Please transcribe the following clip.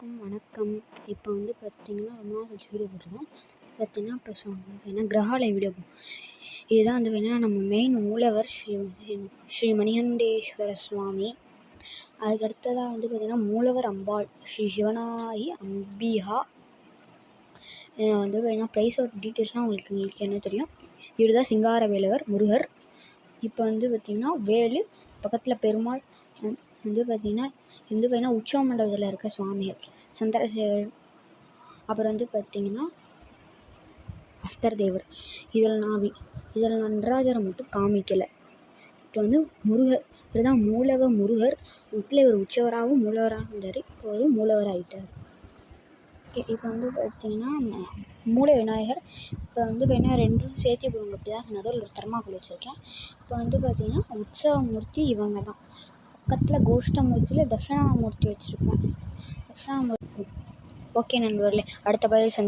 எல்லாருக்கும் வணக்கம். இப்போ வந்து பார்த்தீங்கன்னா ரொம்ப நாள் கழிச்சு வீடியோ போட்டிருக்கோம். பார்த்தீங்கன்னா இப்போ பார்த்தீங்கன்னா கிரகாலய வீடியோ. இதுதான் வந்து பார்த்தீங்கன்னா நம்ம மெயின் மூலவர் ஸ்ரீ மணிகண்டேஸ்வர சுவாமி. அதுக்கு அடுத்ததாக வந்து பார்த்தீங்கன்னா மூலவர் அம்பாள் ஸ்ரீ சிவனாயி அம்பிகா. வந்து பார்த்தீங்கன்னா ப்ரைஸோட டீட்டெயில்ஸ்லாம் உங்களுக்கு என்ன தெரியும். இவர் தான் சிங்கார வேலவர் முருகர். இப்போ வந்து பார்த்திங்கன்னா வேலு பக்கத்தில் பெருமாள் வந்து பார்த்திங்கன்னா உற்சவ மண்டபத்தில் இருக்க சுவாமிகள் சந்திரசேகர். அப்புறம் வந்து பார்த்திங்கன்னா அஸ்தர் தேவர். இதில் நடராஜரை மட்டும் காமிக்கலை. இப்போ வந்து முருகர் இவர் தான் முருகர். வீட்டில் இவர் உற்சவராகவும் மூலவராகவும் இருந்தார். இப்போ ஒரு மூலவர் ஆகிட்டார். ஓகே, இப்போ வந்து பார்த்திங்கன்னா மூல விநாயகர். இப்போ வந்து பார்த்தீங்கன்னா ரெண்டும் சேர்த்து போடுங்க. அப்படி தான் நடுவில் ஒரு தர்மாக்கோல் வச்சுருக்கேன். இப்போ வந்து பார்த்திங்கன்னா உற்சவமூர்த்தி இவங்க தான். பக்கத்தில் கோஷ்டமூர்த்தியில் தட்சிணாமூர்த்தி வச்சுருப்பேன். ஓகே நண்பர்களே, அடுத்த பதில்